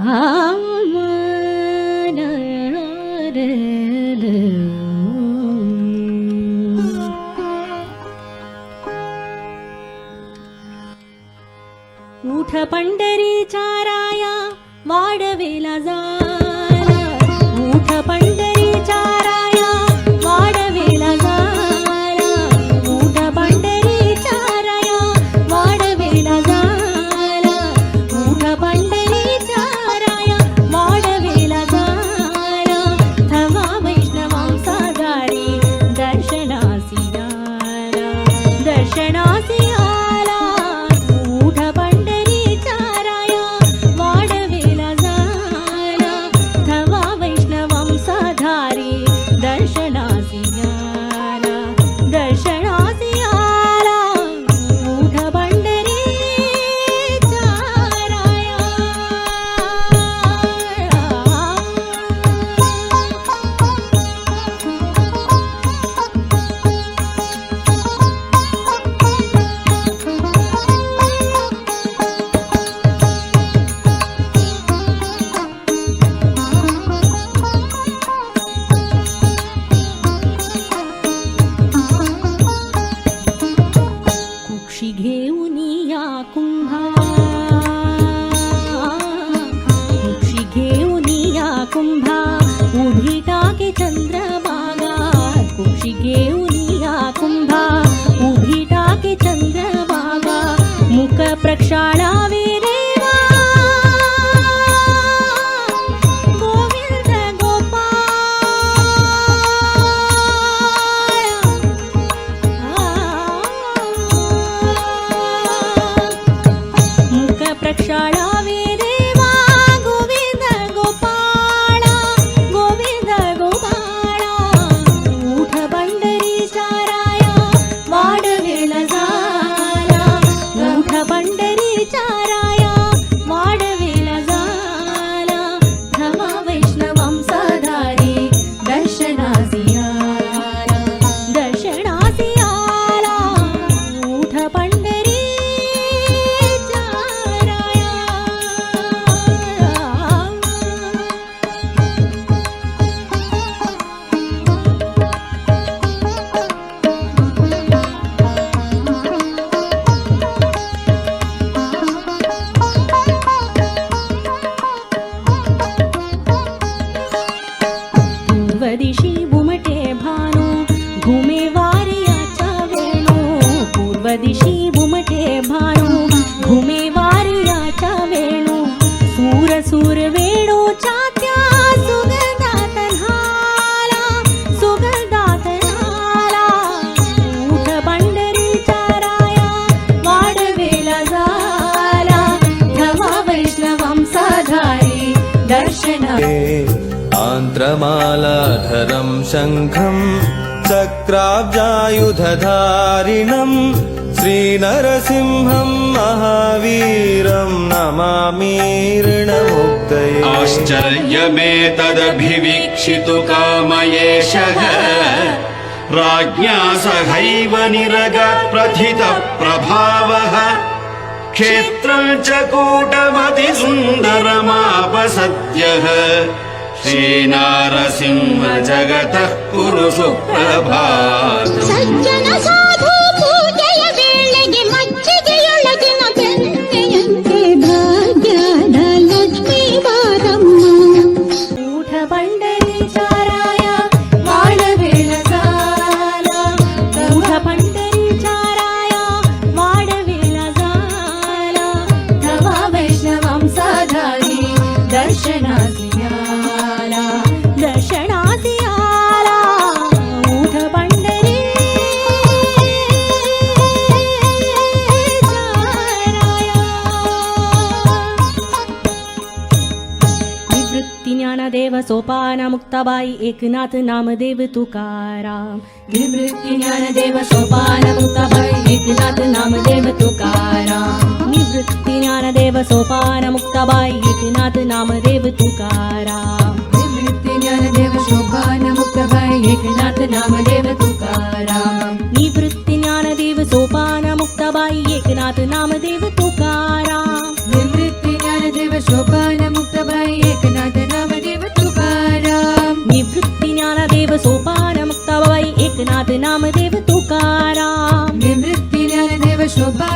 उठ पंढरीच्या राया वाढवेला जाला, उठ पंढरीच्या राया वाढवेला जाला, उठ पंढरीच्या राया वाढवेला जाला, उठ पंढरीच्या राया वाढवेला जाला, थवा वैष्णवांचा दारी दर्शनासी आला, दर्शनासी आला, उठ पंढरीच्या राया वाढवेला जाला, थवा वैष्णवांचा धारी दर्शनासी आला, दर्शनासी आला, उठ पंढरीच्या राया. कुक्षी घेऊन या कुंभा, कुक्षी घेऊन या कुंभा, उभी टाके चंद्रभागा, कुक्षी घेऊन या कुंभा, उभी टाके चंद्रभागा, मुख प्रक्षाळावे देवा गोविंद गोपाळ, मुख प्रक्षाळावे देवा गोविंद गोपाळ, गोविंद गोपाळ, उठ पंढरीच्या राया वाढवेला जाला, उठ पंढरीच्या राया वाढवेला जाला, थवा वैष्णवांचा धारी दर्शनासी आला, दर्शनासी आला, उठ पंढरीच्या राया. पूर्व दिशी उमटे भानू घुमे वारियाच्या वेणू, पूर्व दिशी उमटे भानू घुमे वारियाच्या वेणू, सूर सूर वेणूच्या त्या सुगंधात न्हाला, सुगंधात न्हाला, उठ पंढरीच्या राया वाढवेला जाला, थवा वैष्णवांचा धारी दर्शना. आन्त्रमालाधरं शङ्खं चक्राब्जायुधधारिणं श्रीनरसिंहं महावीरं नमामि ऋणमुक्तये. आश्चर्यमेतदभिवीक्षितु कामयेशः राज्ञा सहैव निरगात् प्रथितः प्रभावः, क्षेत्रं च कूटमतिसुन्दरमापसद्यः, श्रीनारसिंह जगतः कुरु सुप्रभातम्. ಸಜ್ಜನ ಸಾಧು ಪೂಜೆಯ ವೇಳೆಗೆ ಮಜ್ಜಿಗೆಯೊಳಗಿನ ಬೆಣ್ಣೆಯಂತೆ ಭಾಗ್ಯದ ಲಕ್ಷ್ಮೀ ಬಾರಮ್ಮ. उठ पंढरीच्या राया वाढवेला जाला, उठ पंढरीच्या राया वाढवेला जाला, थवा वैष्णवांचा धारी दर्शनासी आला, दर्शनासी आला, उठ पंढरीच्या राया. निवृत्ती ज्ञानदेव सोपान मुक्ताबाई एकनाथ नामदेव तुकाराम, निवृत्ती ज्ञानदेव सोपान मुक्ताबाई एकनाथ नामदेव तुकाराम, निवृत्ती ज्ञानदेव सोपान मुक्ताबाई एकनाथ नामदेव तुकाराम, निवृत्ती ज्ञानदेव सोपान मुक्ताबाई एकनाथ नामदेव तुकाराम, निवृत्ती ज्ञानदेव सोपान मुक्ताबाई एकनाथ नामदेव तुकाराम, निवृत्ती ज्ञानदेव सोपान मुक्ताबाई एकनाथ नामदेव तुकाराम निवृत्ती ज्ञानदेव शोभा